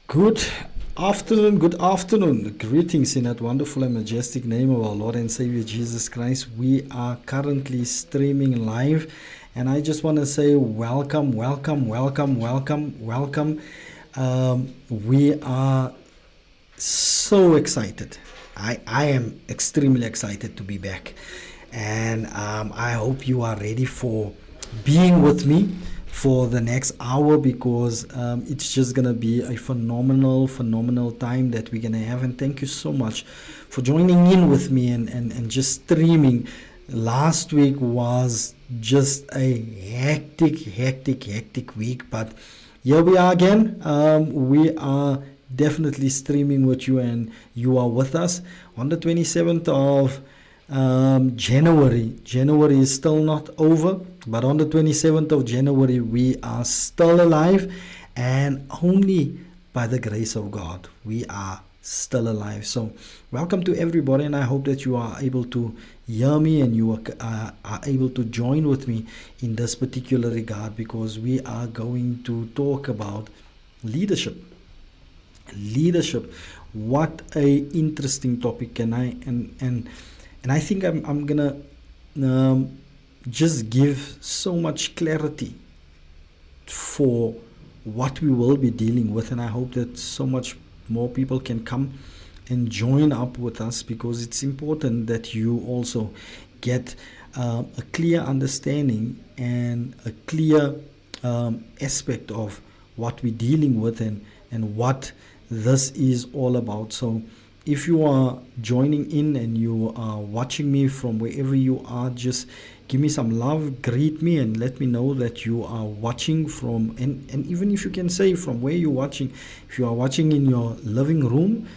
Good afternoon, good afternoon. Greetings in that wonderful and majestic name of our Lord and Savior Jesus Christ. We are currently streaming live, and I just want to say welcome, welcome, welcome, welcome, welcome. We are so excited. I am extremely excited to be back, and I hope you are ready for being with me for the next hour, because it's just gonna be a phenomenal time that we're gonna have. And thank you so much for joining in with me and just streaming. Last week was just a hectic week, but here we are again. We are definitely streaming with you, and you are with us on the 27th of January. January is still not over, but on the 27th of January we are still alive, and only by the grace of God we are still alive. So welcome to everybody, and I hope that you are able to hear me and you are able to join with me in this particular regard, because we are going to talk about leadership. What a interesting topic. And I think I'm gonna just give so much clarity for what we will be dealing with, and I hope that so much more people can come and join up with us, because it's important that you also get a clear understanding and a clear aspect of what we're dealing with and what this is all about. So if you are joining in and you are watching me from wherever you are, just give me some love, greet me, and let me know that you are watching from, and even if you can say from where you're watching. If you are watching in your living room,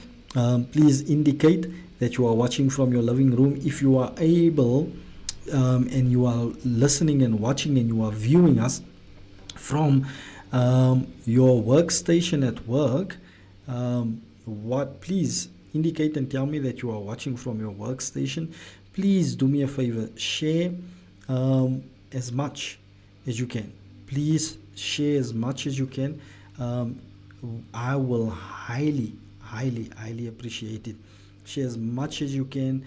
please indicate that you are watching from your living room. If you are able and you are listening and watching and you are viewing us from your workstation at work, please indicate and tell me that you are watching from your workstation. Please do me a favor, share as much as you can. Please share as much as you can. I will highly appreciate it. Share as much as you can.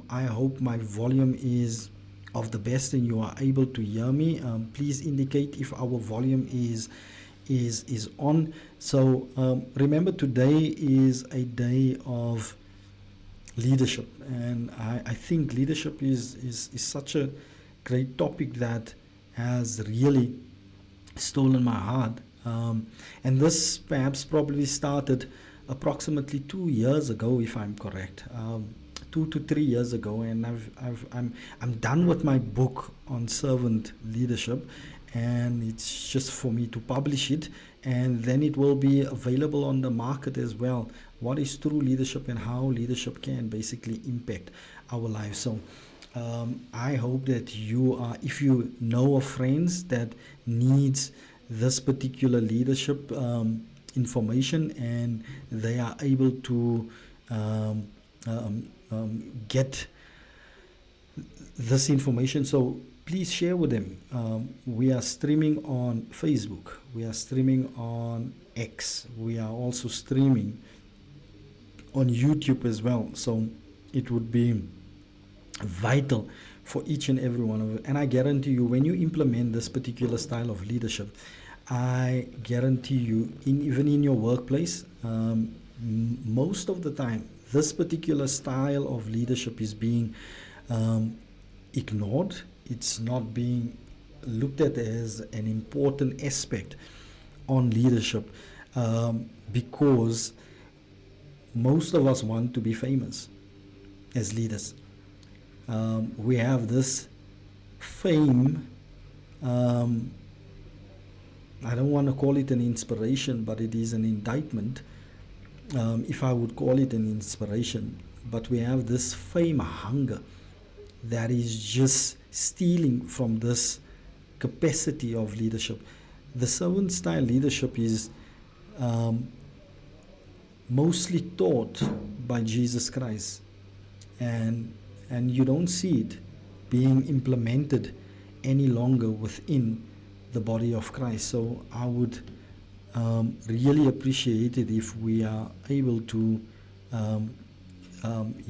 I hope my volume is of the best and you are able to hear me. Please indicate if our volume is on. So remember, today is a day of leadership, and I think leadership is such a great topic that has really stolen my heart. And this perhaps probably started approximately 2 years ago, if I'm correct. 2 to 3 years ago, and I'm done with my book on servant leadership, and it's just for me to publish it, and then it will be available on the market as well. What is true leadership and how leadership can basically impact our lives. So I hope that you are, if you know of friends that needs this particular leadership information, and they are able to get this information, so please share with them. We are streaming on Facebook, we are streaming on X, we are also streaming on YouTube as well. So it would be vital for each and every one of it. And I guarantee you, when you implement this particular style of leadership, I guarantee you, even in your workplace, most of the time this particular style of leadership is being ignored. It's not being looked at as an important aspect on leadership, because most of us want to be famous as leaders. We have this fame. I don't want to call it an inspiration, but it is an indictment, if I would call it an inspiration. But we have this fame hunger that is just stealing from this capacity of leadership. The servant style leadership is mostly taught by Jesus Christ, and you don't see it being implemented any longer within the body of Christ. So I would really appreciate it if we are able to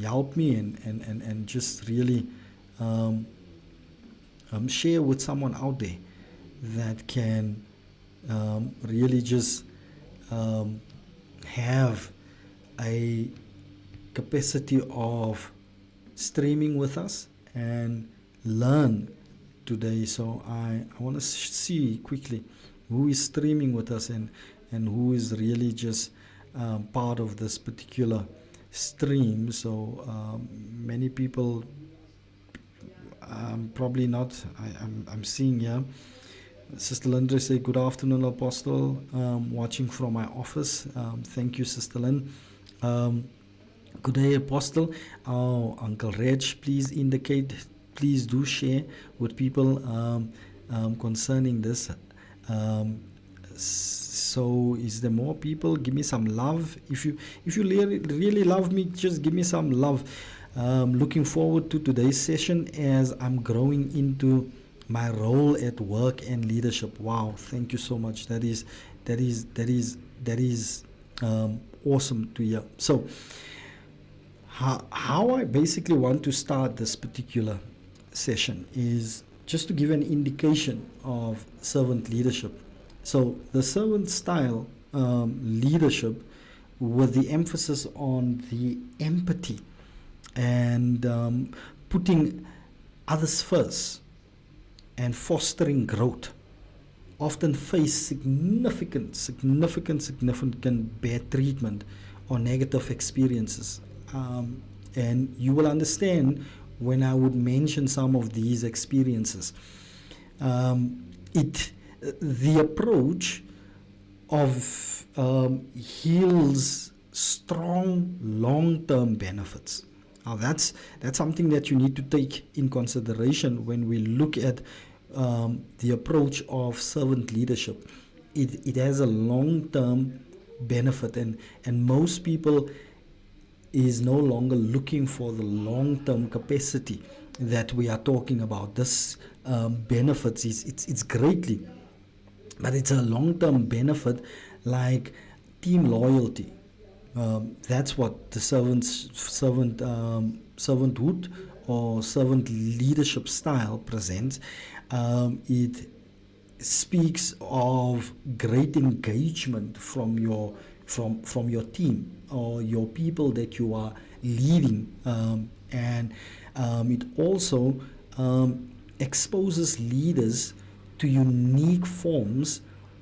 help me and just really share with someone out there that can really just have a capacity of streaming with us and learn today. So I want to see quickly who is streaming with us and who is really just part of this particular stream. So many people probably not. I'm seeing here. Sister Linda say, good afternoon, Apostle. Watching from my office. Thank you, Sister Lynn. Good day, Apostle. Oh, Uncle Reg, please indicate, please do share with people concerning this. So is there more people? Give me some love. If you really love me, just give me some love. Looking forward to today's session as I'm growing into my role at work and leadership. Wow, thank you so much. That is awesome to hear. So how I basically want to start this particular session is just to give an indication of servant leadership. So the servant style leadership with the emphasis on the empathy and putting others first and fostering growth often face significant bad treatment or negative experiences. And you will understand when I would mention some of these experiences. The approach of yields strong long-term benefits. Now that's something that you need to take in consideration when we look at the approach of servant leadership. It has a long-term benefit, and most people is no longer looking for the long-term capacity that we are talking about. This benefits it's greatly, but it's a long-term benefit like team loyalty. That's what the servanthood or servant leadership style presents. It speaks of great engagement from your team or your people that you are leading, and it also exposes leaders to unique forms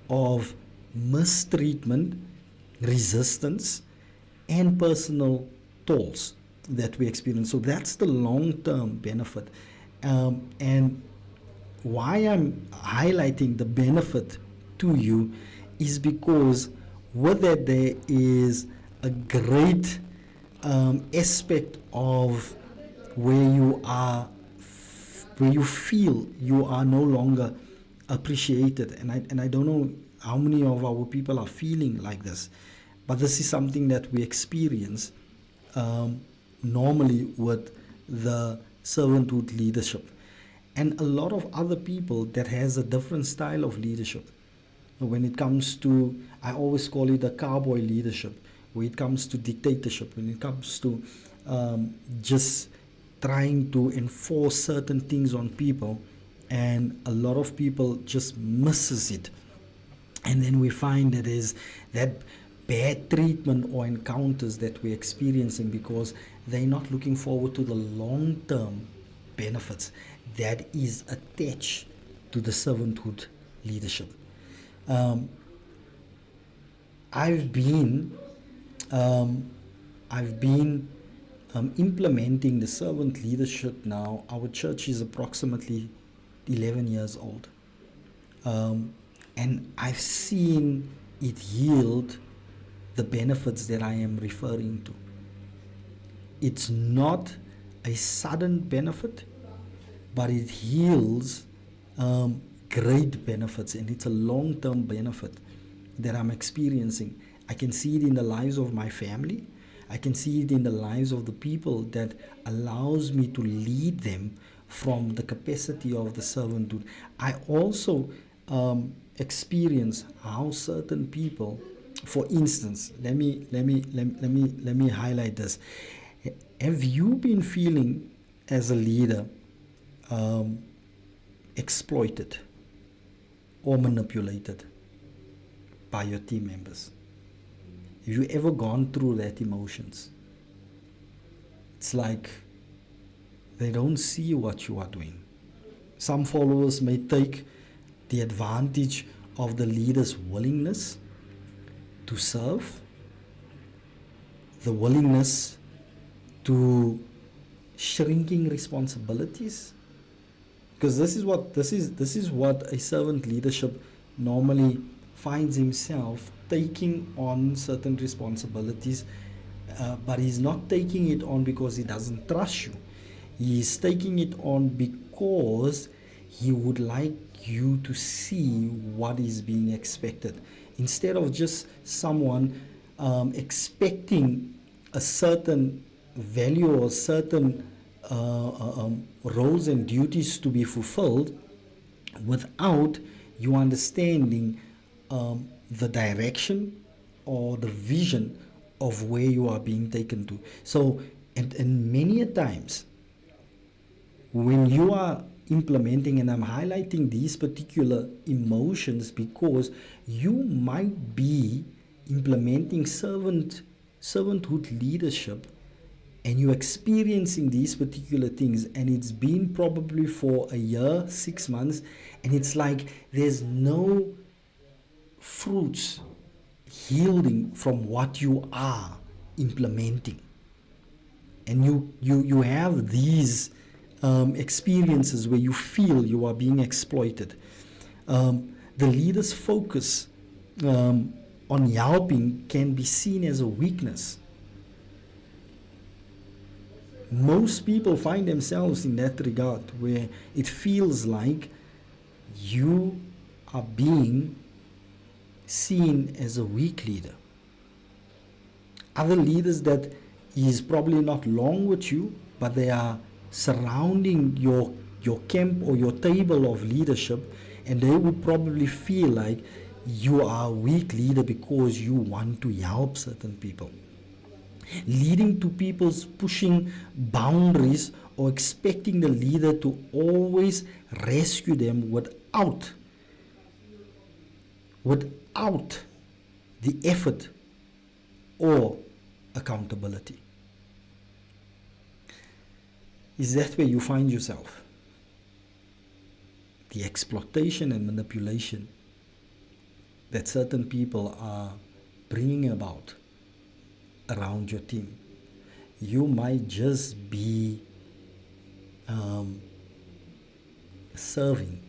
of mistreatment, resistance, and personal tolls that we experience. So that's the long-term benefit. And why I'm highlighting the benefit to you is because with that there is a great aspect of where you feel you are no longer appreciated. And I don't know how many of our people are feeling like this, but this is something that we experience normally with the servanthood leadership. And a lot of other people that has a different style of leadership. When it comes to, I always call it a cowboy leadership. When it comes to dictatorship, when it comes to just trying to enforce certain things on people, and a lot of people just misses it. And then we find that is that bad treatment or encounters that we're experiencing because they're not looking forward to the long-term benefits that is attached to the servanthood leadership. I've been implementing the servant leadership now. Our church is approximately 11 years old, and I've seen it yield the benefits that I am referring to. It's not a sudden benefit, but it yields great benefits, and it's a long-term benefit that I'm experiencing. I can see it in the lives of my family. I can see it in the lives of the people that allows me to lead them from the capacity of the servanthood. I also experience how certain people, for instance, let me highlight this. Have you been feeling as a leader exploited or manipulated by your team members? Have you ever gone through that emotions? It's like they don't see what you are doing. Some followers may take the advantage of the leader's willingness to serve, the willingness to shrinking responsibilities, because this is what a servant leadership normally finds himself taking on certain responsibilities, but he's not taking it on because he doesn't trust you. He's taking it on because he would like you to see what is being expected, instead of just someone expecting a certain value or certain roles and duties to be fulfilled without you understanding the direction or the vision of where you are being taken to. So, and many a times when you are implementing, and I'm highlighting these particular emotions because you might be implementing servanthood leadership, and you're experiencing these particular things, and it's been probably for a year, 6 months, and it's like there's no fruits yielding from what you are implementing, and you have these experiences where you feel you are being exploited. The leader's focus on helping can be seen as a weakness. Most people find themselves in that regard, where it feels like you are being seen as a weak leader. Other leaders that is probably not long with you, but they are surrounding your camp or your table of leadership, and they would probably feel like you are a weak leader because you want to help certain people, leading to people's pushing boundaries or expecting the leader to always rescue them without the effort or accountability. Is that where you find yourself? The exploitation and manipulation that certain people are bringing about around your team. You might just be serving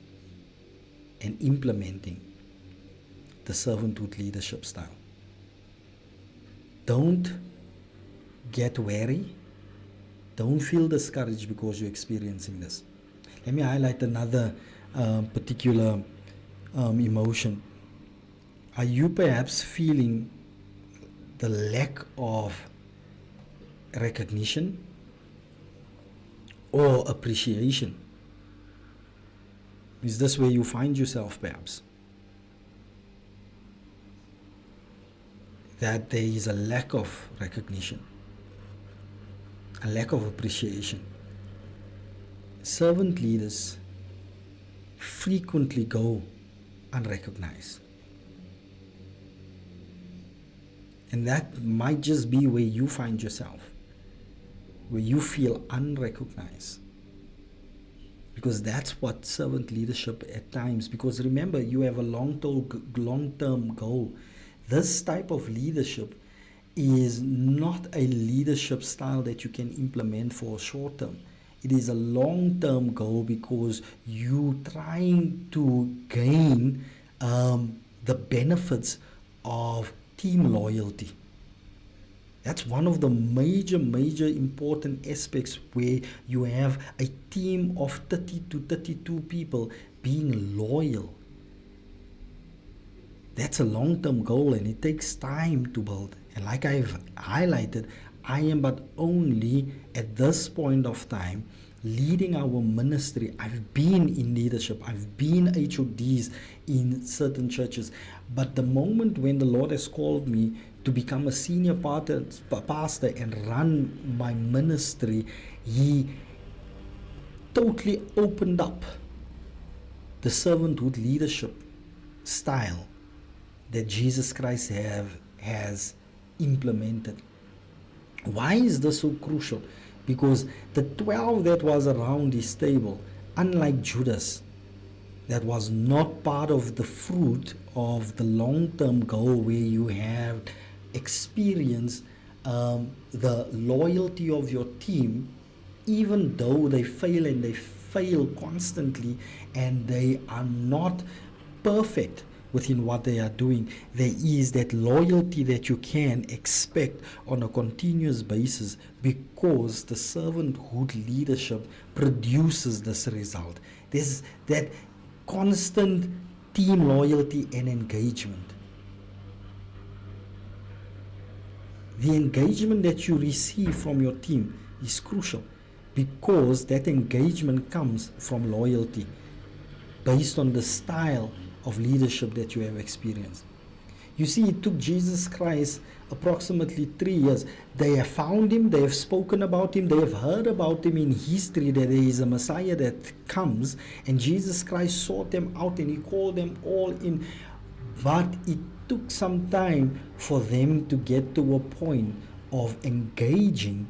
and implementing the servanthood leadership style. Don't get wary. Don't feel discouraged because you're experiencing this. Let me highlight another particular emotion. Are you perhaps feeling the lack of recognition or appreciation? Is this where you find yourself perhaps? That there is a lack of recognition, a lack of appreciation. Servant leaders frequently go unrecognized. And that might just be where you find yourself, where you feel unrecognized. Because that's what servant leadership at times, because remember, you have a long-term goal. This type of leadership is not a leadership style that you can implement for short term. It is a long-term goal because you're trying to gain the benefits of team loyalty. That's one of the major important aspects, where you have a team of 30 to 32 people being loyal. That's a long-term goal, and it takes time to build. And like I've highlighted, I am but only at this point of time leading our ministry. I've been in leadership. I've been HODs in certain churches. But the moment when the Lord has called me to become a senior pastor and run my ministry, He totally opened up the servanthood leadership style that Jesus Christ has implemented. Why is this so crucial? Because the 12 that was around his table, unlike Judas, that was not part of the fruit of the long-term goal where you have experienced the loyalty of your team, even though they fail and they fail constantly and they are not perfect within what they are doing, there is that loyalty that you can expect on a continuous basis, because the servanthood leadership produces this result. There's that constant team loyalty and engagement. The engagement that you receive from your team is crucial, because that engagement comes from loyalty based on the style of leadership that you have experienced. You see, it took Jesus Christ approximately 3 years. They have found him, they have spoken about him, they have heard about him in history that there is a Messiah that comes, and Jesus Christ sought them out and he called them all in. But it took some time for them to get to a point of engaging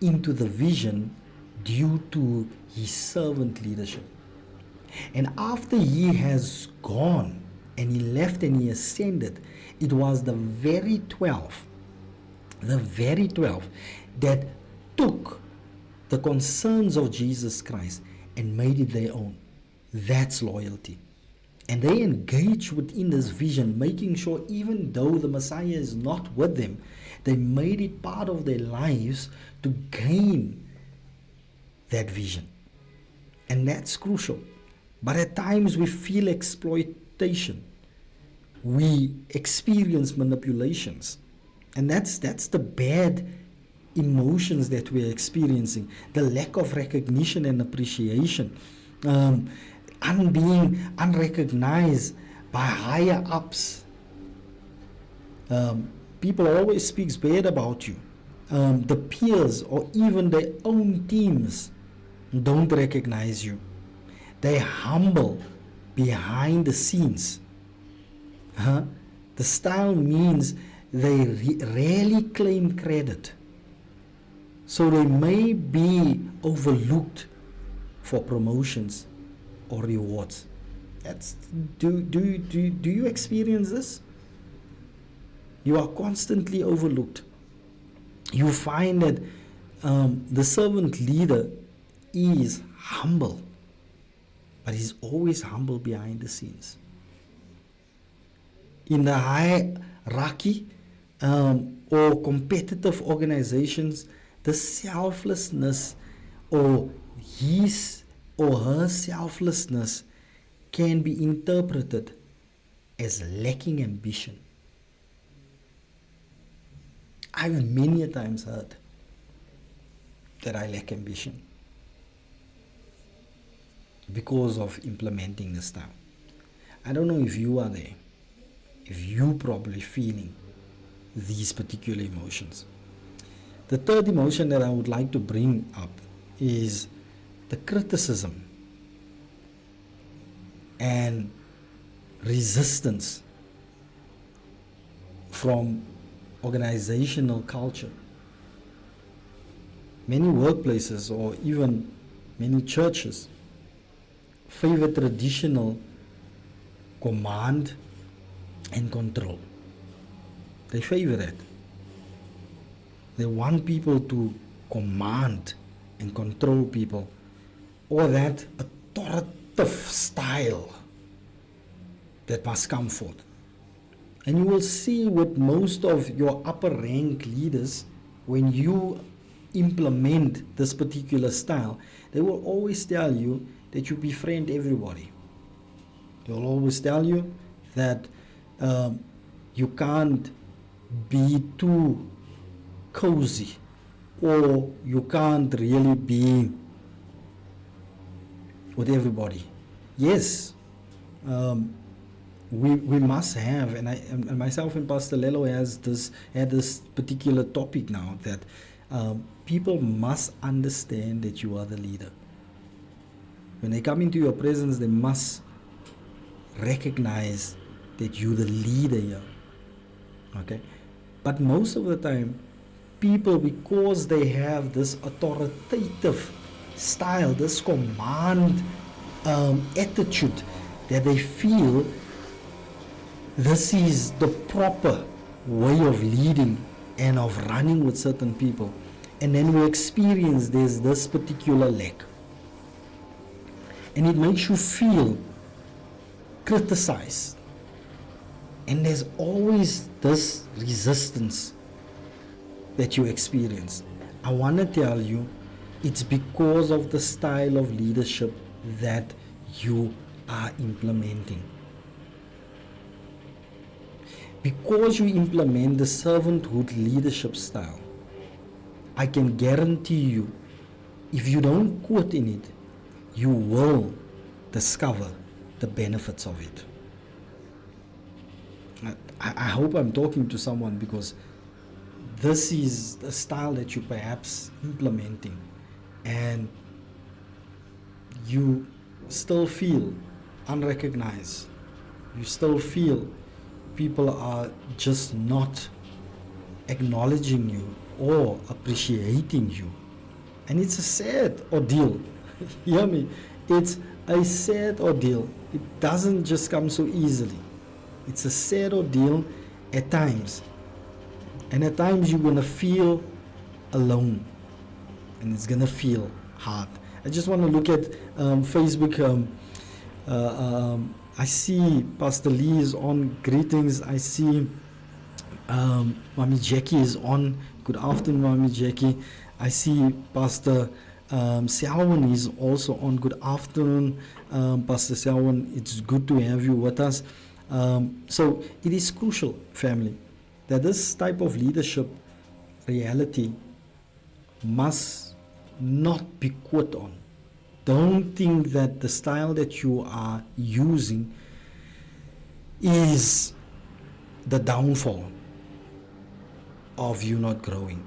into the vision due to his servant leadership. And after he has gone and he left and he ascended, it was the very 12 that took the concerns of Jesus Christ and made it their own. That's loyalty. And they engage within this vision, making sure even though the Messiah is not with them, they made it part of their lives to gain that vision. And that's crucial. But at times we feel exploitation. We experience manipulations. And that's the bad emotions that we're experiencing. The lack of recognition and appreciation. Being unrecognized by higher ups. People always speaks bad about you. The peers or even their own teams don't recognize you. They humble behind the scenes. The style means they rarely claim credit. So they may be overlooked for promotions or rewards. Do you experience this? You are constantly overlooked. You find that the servant leader is humble, but he's always humble behind the scenes. In the hierarchy or competitive organizations, the selflessness or his or her selflessness can be interpreted as lacking ambition. I've many a times heard that I lack ambition because of implementing this style. I don't know if you are there, if you probably feeling these particular emotions. The third emotion that I would like to bring up is the criticism and resistance from organizational culture. Many workplaces or even many churches favor traditional command and control. They favor that. They want people to command and control people, or that authoritative style that must come forth. And you will see with most of your upper rank leaders, when you implement this particular style, they will always tell you that you befriend everybody. They'll always tell you that you can't be too cozy, or you can't really be with everybody. Yes, we must have, and myself and Pastor Lelo had this particular topic now, that people must understand that you are the leader. When they come into your presence, they must recognize that you're the leader here. Okay? But most of the time, people, because they have this authoritative style, this command attitude, that they feel this is the proper way of leading and of running with certain people. And then we experience there's this particular lack. And it makes you feel criticized. And there's always this resistance that you experience. I want to tell you, it's because of the style of leadership that you are implementing. Because you implement the servanthood leadership style, I can guarantee you, if you don't quit in it, you will discover the benefits of it. I hope I'm talking to someone, because this is the style that you're perhaps implementing and you still feel unrecognized. You still feel people are just not acknowledging you or appreciating you. And it's a sad ordeal. Hear me? It's a sad ordeal. It doesn't just come so easily. It's a sad ordeal at times. And at times you're going to feel alone. And it's going to feel hard. I just want to look at Facebook. I see Pastor Lee is on. Greetings. I see Mami Jackie is on. Good afternoon, Mami Jackie. I see Pastor Selwyn is also on. Good afternoon, Pastor Selwyn. It's good to have you with us. So it is crucial, family, that this type of leadership reality must not be quit on. Don't think that the style that you are using is the downfall of you not growing.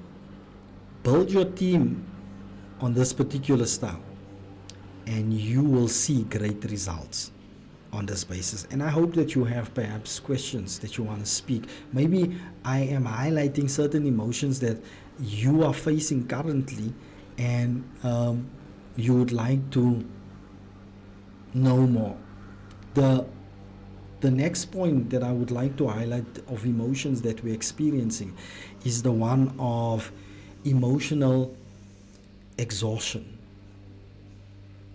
Build your team on this particular style and you will see great results on this basis. And I hope that you have perhaps questions that you want to speak. Maybe I am highlighting certain emotions that you are facing currently, and you would like to know more. The next point that I would like to highlight of emotions that we're experiencing is the one of emotional exhaustion,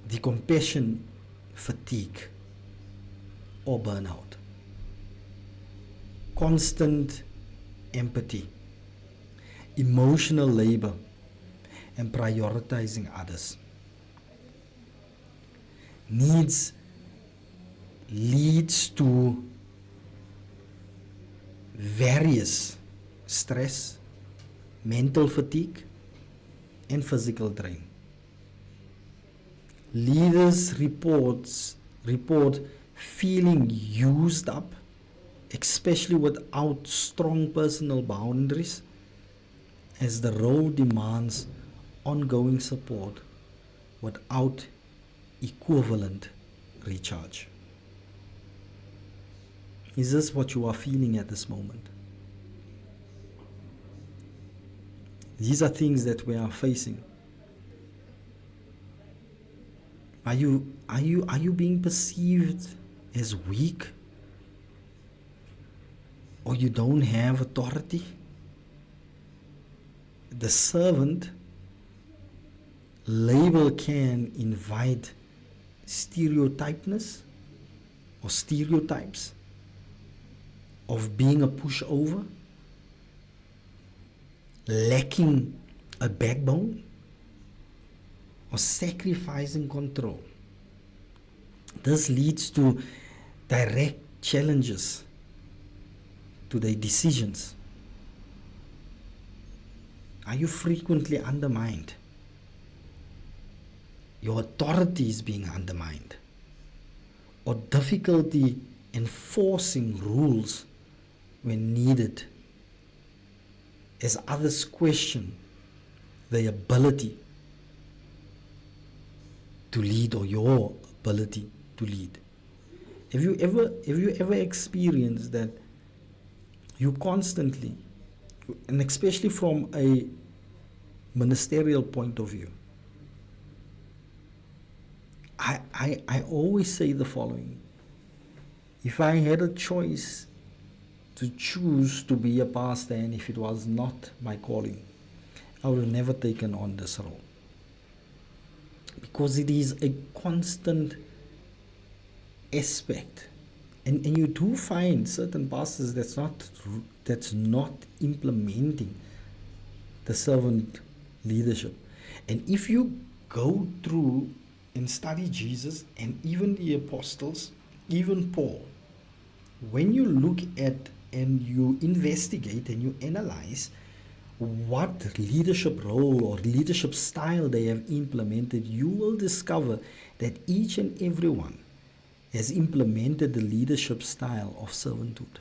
decompression, fatigue, or burnout. Constant empathy, emotional labor, and prioritizing others. Leads to various stress, mental fatigue, and physical drain. Leaders report feeling used up, especially without strong personal boundaries, as the role demands ongoing support without equivalent recharge. Is this what you are feeling at this moment? These are things that we are facing. Are you being perceived as weak, or you don't have authority? The servant label can invite stereotypes of being a pushover, lacking a backbone, or sacrificing control. This leads to direct challenges to their decisions. Are you frequently undermined? your authority is being undermined, or difficulty enforcing rules when needed, as others question the ability to lead or your ability to lead. Have you ever experienced that you constantly, and especially from a ministerial point of view, I always say the following: if I had a choice to choose to be a pastor, and if it was not my calling, I would have never taken on this role, because it is a constant aspect, and you do find certain pastors that's not implementing the servant leadership. And if you go through and study Jesus and even the apostles, even Paul, when you look at and you investigate and you analyze what leadership role or leadership style they have implemented, you will discover that each and every one has implemented the leadership style of servanthood.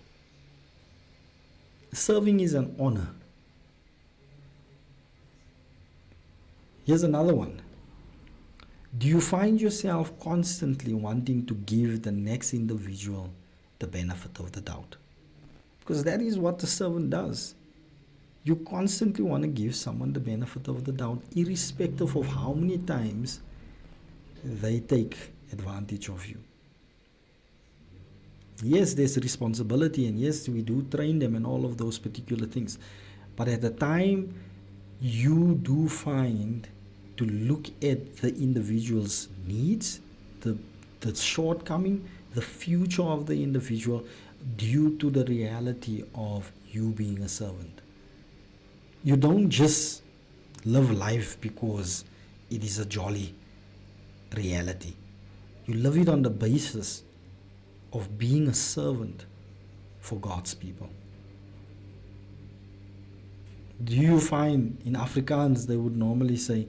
Serving is an honor. Here's another one. Do you find yourself constantly wanting to give the next individual the benefit of the doubt? Because that is what the servant does. You constantly want to give someone the benefit of the doubt, irrespective of how many times they take advantage of you. Yes, there's responsibility, and yes, we do train them and all of those particular things. But at the time, you do find to look at the individual's needs, the shortcoming, the future of the individual, due to the reality of you being a servant. You don't just live life because it is a jolly reality. You live it on the basis of being a servant for God's people. Do you find in Afrikaans they would normally say,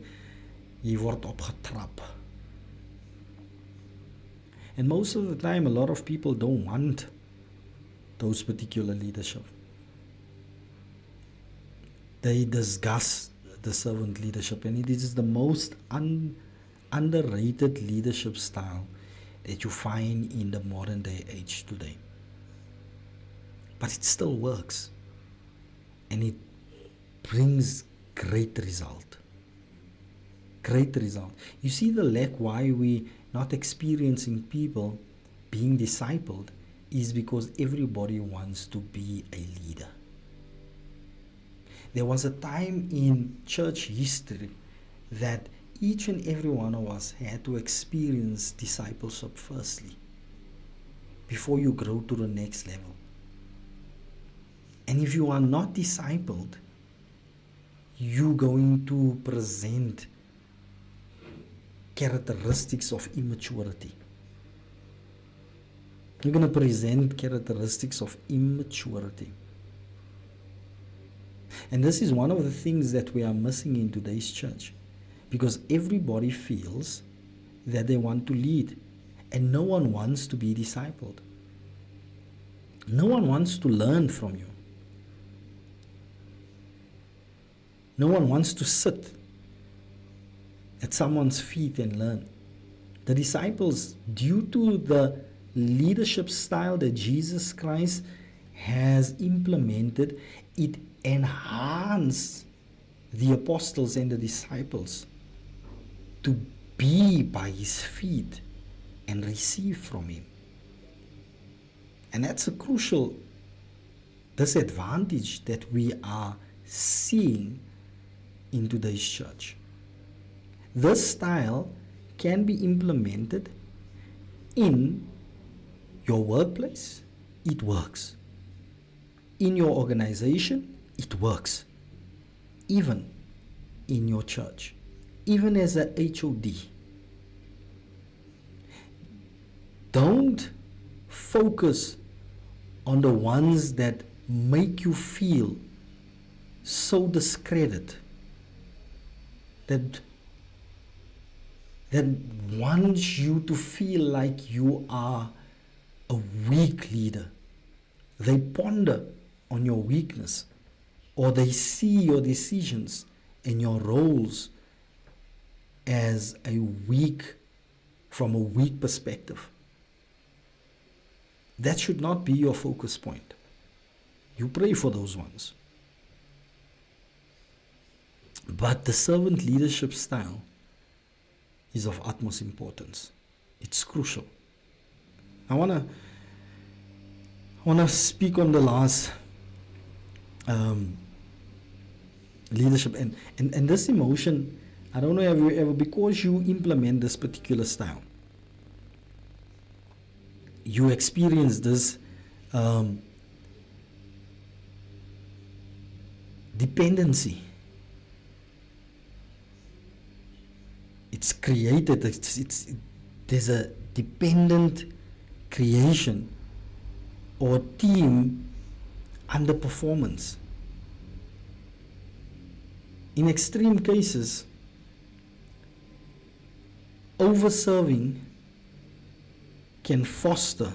"Jy word opgetrap." And most of the time, a lot of people don't want those particular leadership. They discuss the servant leadership, and it is the most underrated leadership style that you find in the modern day age today. But it still works, and it brings great result. Great result. You see the lack why we not experiencing people being discipled is because everybody wants to be a leader. There was a time in church history that each and every one of us had to experience discipleship firstly before you grow to the next level. And if you are not discipled, you're going to present characteristics of immaturity. You're going to present characteristics of immaturity. And this is one of the things that we are missing in today's church, because everybody feels that they want to lead, and no one wants to be discipled. No one wants to learn from you. No one wants to sit at someone's feet and learn. The disciples, due to the leadership style that Jesus Christ has implemented, it enhanced the apostles and the disciples to be by his feet and receive from him. And that's a crucial disadvantage that we are seeing in today's church. This style can be implemented in your workplace, it works. In your organization, it works. Even in your church, even as a HOD. Don't focus on the ones that make you feel so discredited that that wants you to feel like you are a weak leader. They ponder on your weakness, or they see your decisions and your roles as from a weak perspective. That should not be your focus point. You pray for those ones. But the servant leadership style is of utmost importance. It's crucial. I wanna speak on the last leadership and this emotion. I don't know if you ever, because you implement this particular style, you experience this dependency. It's created, there's a dependent creation or team underperformance. In extreme cases, overserving can foster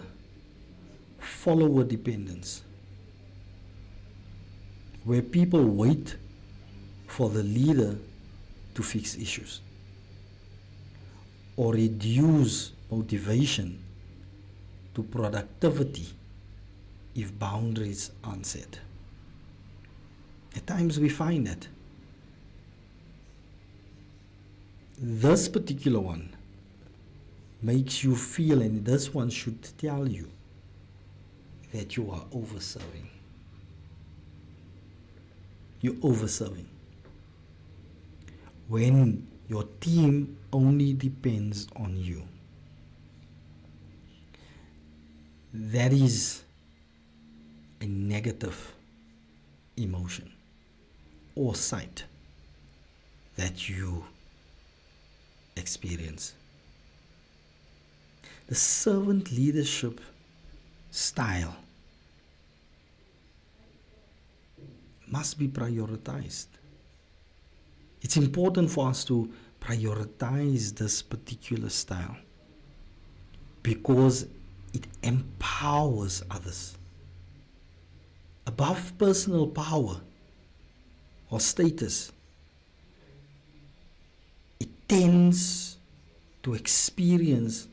follower dependence, where people wait for the leader to fix issues or reduce motivation to productivity if boundaries aren't set. At times we find that this particular one makes you feel, and this one should tell you, that you are overserving. You're overserving. When your team only depends on you, that is a negative emotion or sight that you experience. The servant leadership style must be prioritized. It's important for us to prioritize this particular style because it empowers others. Above personal power or status, it tends to experience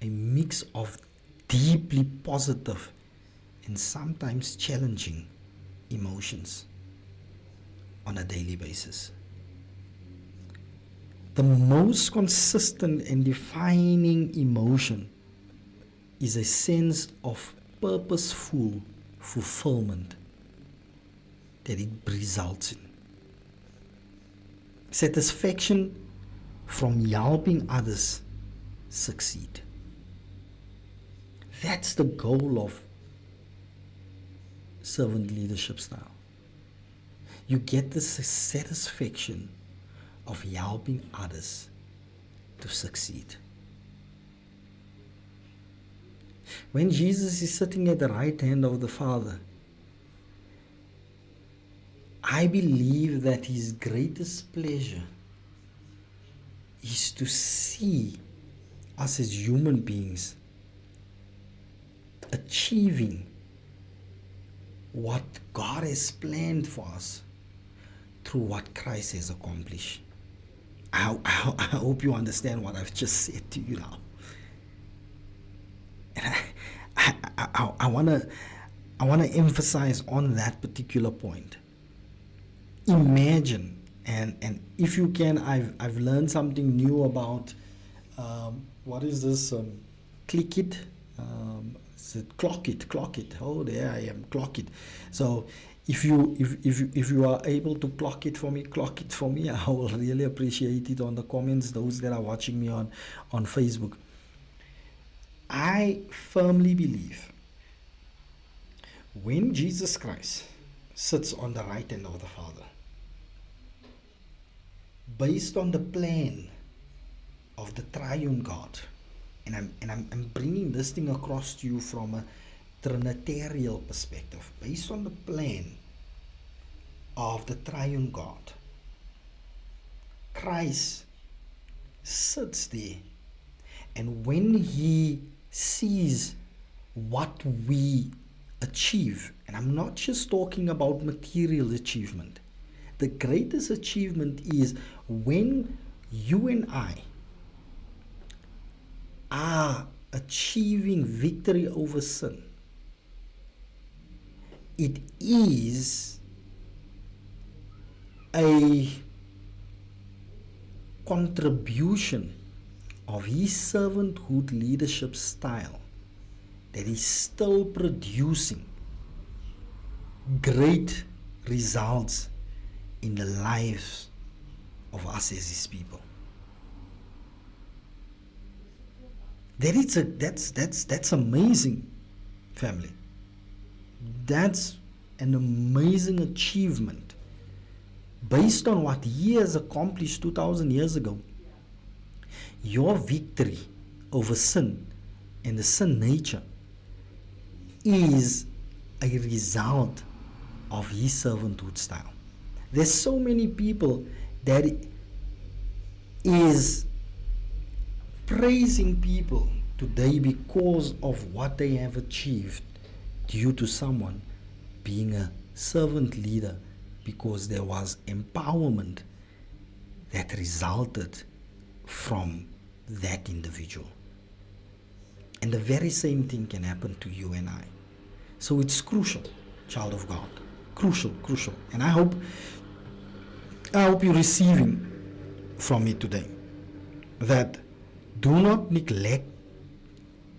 a mix of deeply positive and sometimes challenging emotions on a daily basis. The most consistent and defining emotion is a sense of purposeful fulfillment that it results in. Satisfaction from helping others succeed. That's the goal of servant leadership style. You get the satisfaction of helping others to succeed. When Jesus is sitting at the right hand of the Father, I believe that his greatest pleasure is to see us as human beings achieving what God has planned for us through what Christ has accomplished. I hope you understand what I've just said to you now. And I want to emphasize on that particular point. Imagine, and if you can, I've learned something new about what is this? Click it. Clock it. Oh, there I am. Clock it. So if you are able to clock it for me, I will really appreciate it on the comments, those that are watching me on Facebook. I firmly believe when Jesus Christ sits on the right hand of the Father, based on the plan of the triune God, and I'm bringing this thing across to you from a Trinitarian perspective, based on the plan of the triune God, Christ sits there, and when he sees what we achieve, and I'm not just talking about material achievement, the greatest achievement is when you and I are achieving victory over sin. It is a contribution of his servanthood leadership style that is still producing great results in the lives of us as his people. That's amazing, family. That's an amazing achievement based on what he has accomplished 2,000 years ago. Your victory over sin and the sin nature is a result of his servanthood style. There's so many people that is praising people today because of what they have achieved due to someone being a servant leader, because there was empowerment that resulted from that individual. And the very same thing can happen to you and I. So it's crucial, child of God. Crucial. And I hope you're receiving from me today that do not neglect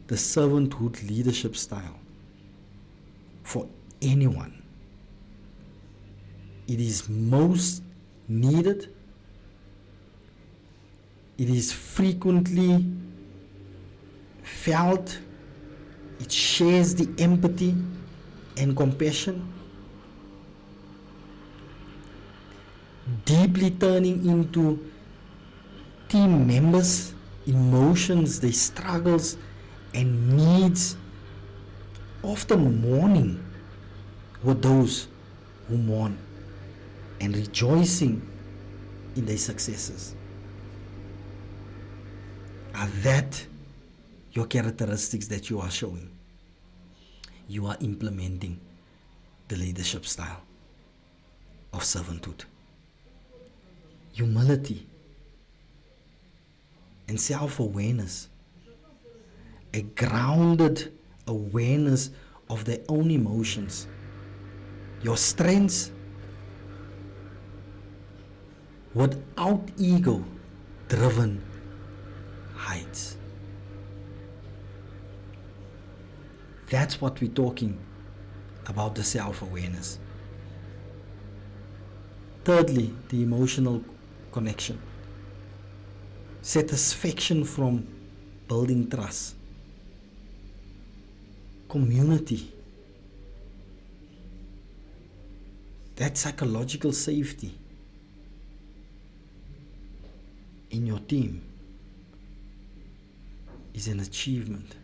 the servanthood leadership style for anyone. It is most needed. It is frequently felt. It shares the empathy and compassion, deeply turning into team members' emotions, their struggles and needs, often mourning with those who mourn and rejoicing in their successes. Are that your characteristics that you are showing? You are implementing the leadership style of servanthood. Humility and self-awareness, a grounded awareness of their own emotions, your strengths, without ego-driven heights. That's what we're talking about, the self-awareness. Thirdly, the emotional connection. Satisfaction from building trust. Community. That psychological safety in your team is an achievement.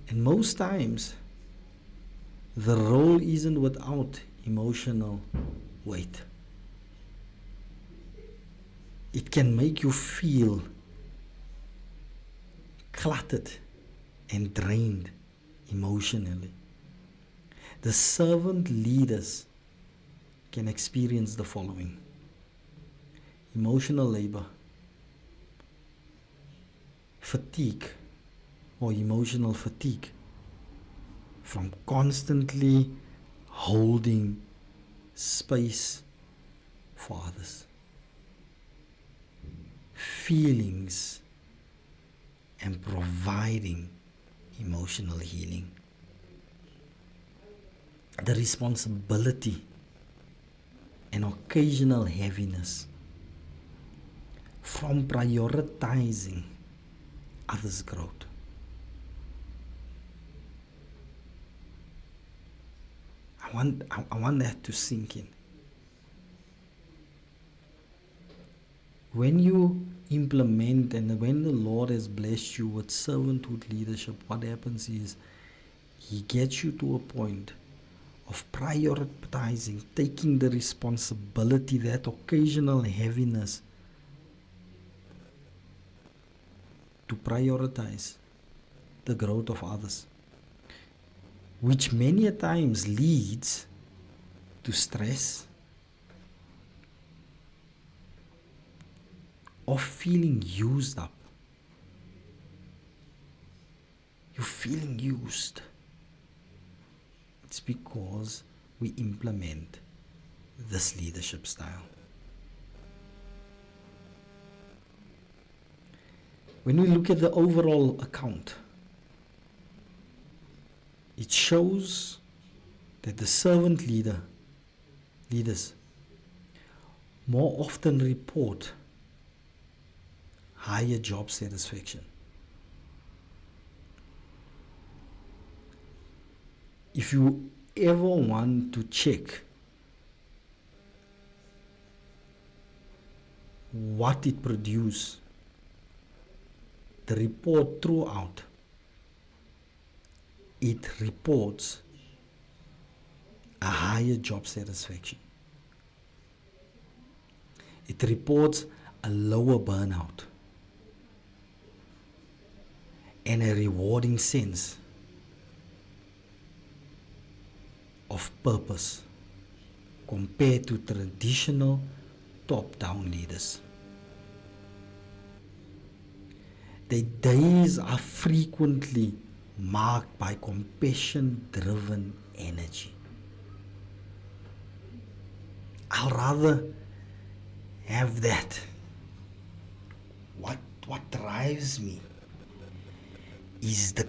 And most times, the role isn't without emotional weight. It can make you feel cluttered and drained emotionally. The servant leaders can experience the following: emotional labor, fatigue or emotional fatigue from constantly holding space for others, feelings and providing emotional healing, the responsibility and occasional heaviness from prioritizing others' growth. I want that to sink in. When you implement and when the Lord has blessed you with servanthood leadership, what happens is He gets you to a point of prioritizing, taking the responsibility, that occasional heaviness to prioritize the growth of others, which many a times leads to stress, of feeling used up. You're feeling used. It's because we implement this leadership style. When we look at the overall account, it shows that the servant leaders more often report higher job satisfaction. If you ever want to check what it produces, the report throughout, it reports a higher job satisfaction. It reports a lower burnout and a rewarding sense of purpose compared to traditional top-down leaders. Their days are frequently marked by compassion-driven energy. I'll rather have that. What drives me is the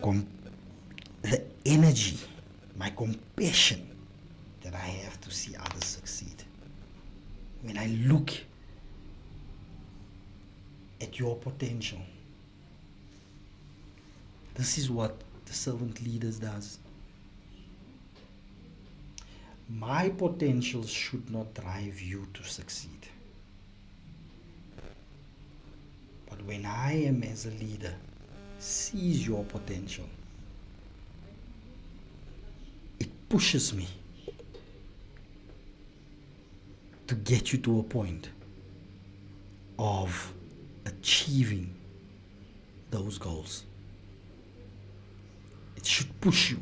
energy, my compassion that I have to see others succeed. When I look at your potential, this is what the servant leaders does. My potential should not drive you to succeed. But when I am as a leader, sees your potential, it pushes me to get you to a point of achieving those goals. It should push you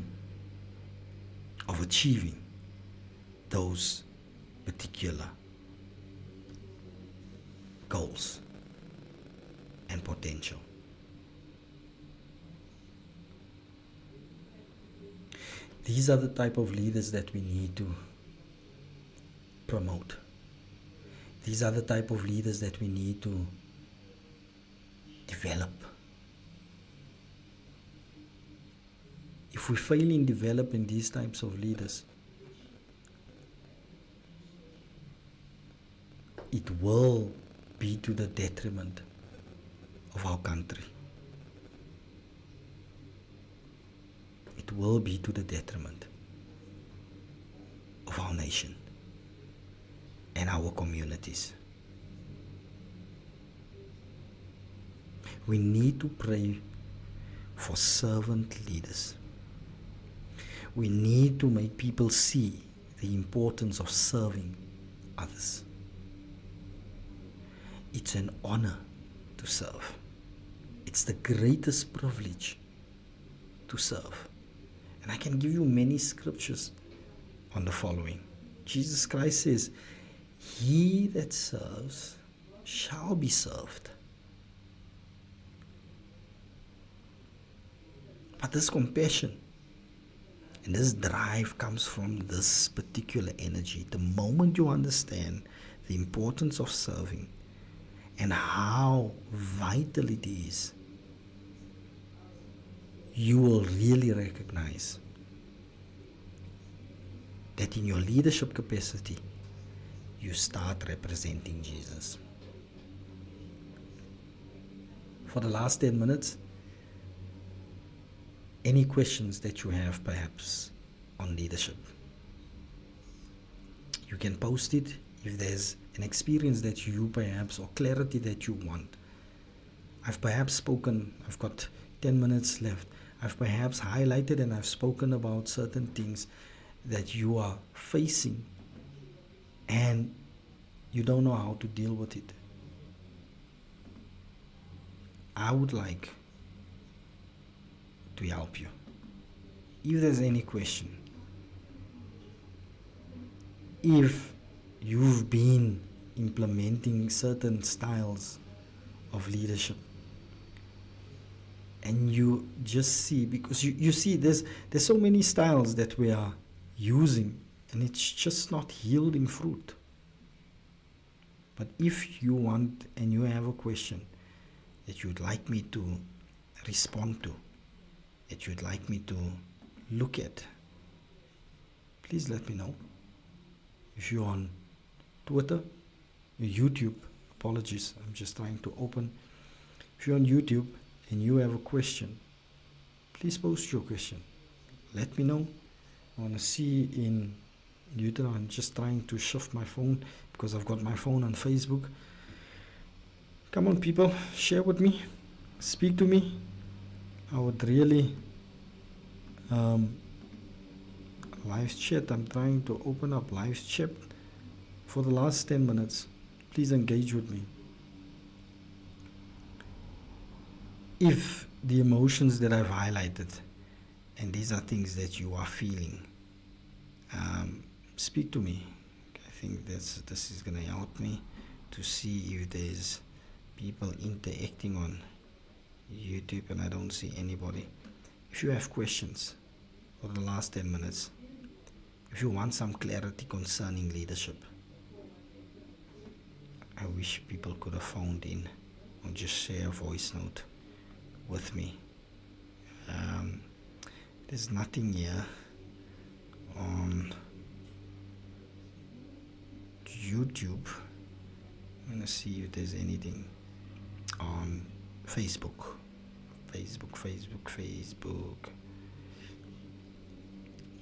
of achieving those particular goals and potential. These are the type of leaders that we need to promote. These are the type of leaders that we need to develop. If we fail in developing these types of leaders, it will be to the detriment of our country. It will be to the detriment of our nation and our communities. We need to pray for servant leaders. We need to make people see the importance of serving others. It's an honor to serve. It's the greatest privilege to serve. And I can give you many scriptures on the following. Jesus Christ says, "He that serves shall be served." But this compassion and this drive comes from this particular energy. The moment you understand the importance of serving and how vital it is, you will really recognize that in your leadership capacity, you start representing Jesus. For the last 10 minutes, any questions that you have perhaps on leadership, you can post it. If there's an experience that you perhaps, or clarity that you want, I've perhaps spoken, I've got 10 minutes left, I've perhaps highlighted and I've spoken about certain things that you are facing and you don't know how to deal with it, I would like to help you. If there's any question, if you've been implementing certain styles of leadership and you just see, because you see there's so many styles that we are using and it's just not yielding fruit. But if you want and you have a question that you'd like me to respond to, that you'd like me to look at, please let me know. If you're on Twitter, YouTube, apologies, I'm just trying to open. If you're on YouTube and you have a question, please post your question. Let me know. I want to see in YouTube. I'm just trying to shift my phone because I've got my phone on Facebook. Come on, people, share with me, speak to me. I would really live chat. I'm trying to open up live chat for the last 10 minutes. Please engage with me. If the emotions that I've highlighted, and these are things that you are feeling, speak to me. I think this is going to help me to see if there's people interacting on YouTube and I don't see anybody. If you have questions for the last 10 minutes, if you want some clarity concerning leadership, I wish people could have phoned in or just share a voice note with me. There's nothing here on YouTube. I'm gonna see if there's anything on Facebook.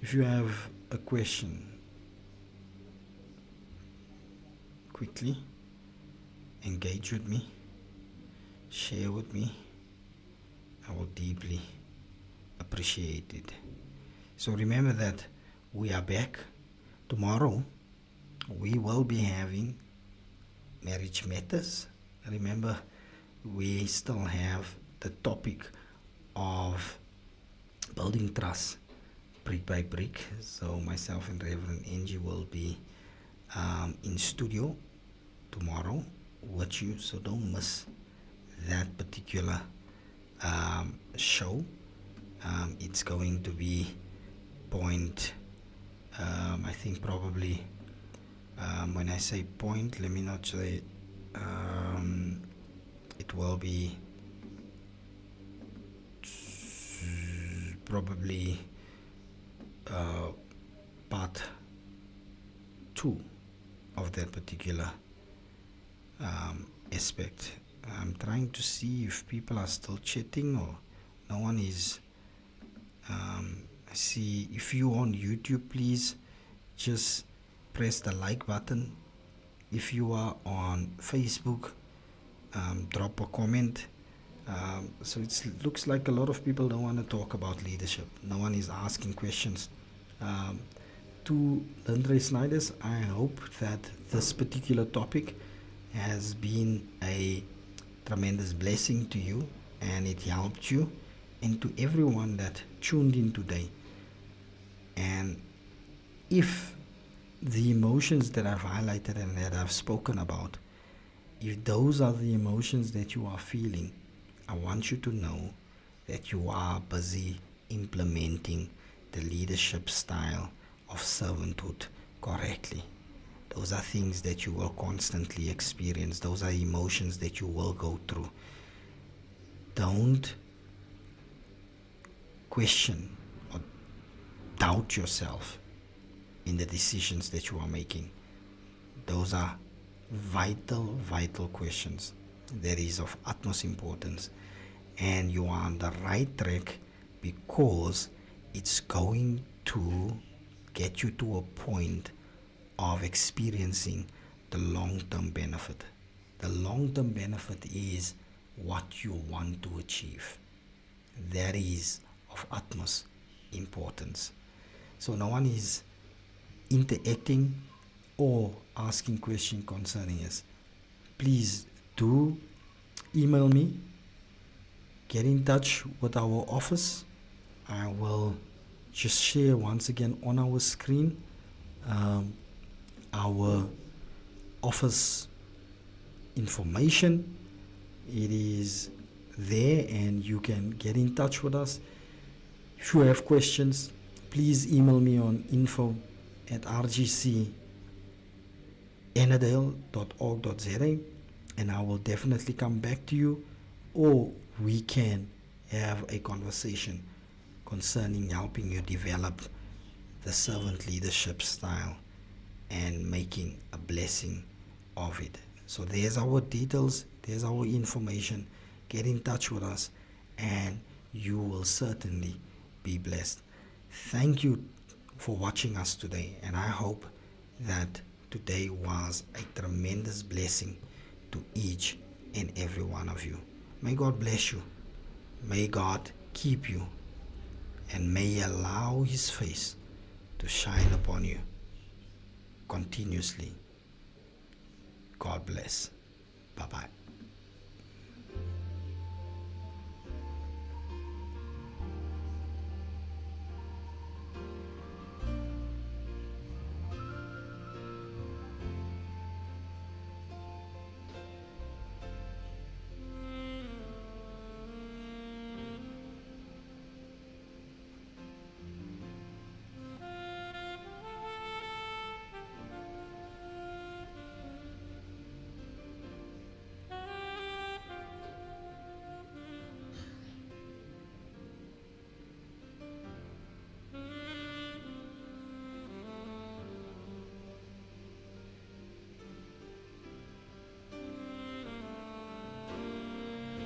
If you have a question, quickly engage with me, share with me. I will deeply appreciate it. So remember that we are back tomorrow. We will be having marriage matters. Remember, we still have the topic of building trust brick by brick. So myself and Reverend Angie will be in studio tomorrow with you, so don't miss that particular show. It's going to be point, I think probably, when I say point, let me not say, it will be probably part 2 of that particular aspect. I'm trying to see if people are still chatting or no one is. See, if you on YouTube, please just press the like button. If you are on Facebook, drop a comment. So it looks like a lot of people don't want to talk about leadership. No one is asking questions. To Andre Snyders, I hope that this particular topic has been a tremendous blessing to you and it helped you, and to everyone that tuned in today. And if the emotions that I've highlighted and that I've spoken about, if those are the emotions that you are feeling, I want you to know that you are busy implementing the leadership style of servanthood correctly. Those are things that you will constantly experience. Those are emotions that you will go through. Don't question or doubt yourself in the decisions that you are making. Those are vital questions that is of utmost importance, and you are on the right track because it's going to get you to a point of experiencing the long-term benefit. The long-term benefit is what you want to achieve. That is of utmost importance. So no one is interacting or asking questions concerning us, please do email me, get in touch with our office. I will just share once again on our screen our office information. It is there and you can get in touch with us. If you have questions, please email me on info@rgcannadale.org.za and I will definitely come back to you, or we can have a conversation concerning helping you develop the servant leadership style and making a blessing of it. So there's our details, there's our information. Get in touch with us and you will certainly be blessed. Thank you for watching us today, and I hope that today was a tremendous blessing to each and every one of you. May God bless you. May God keep you, and may He allow His face to shine upon you continuously. God bless. Bye-bye.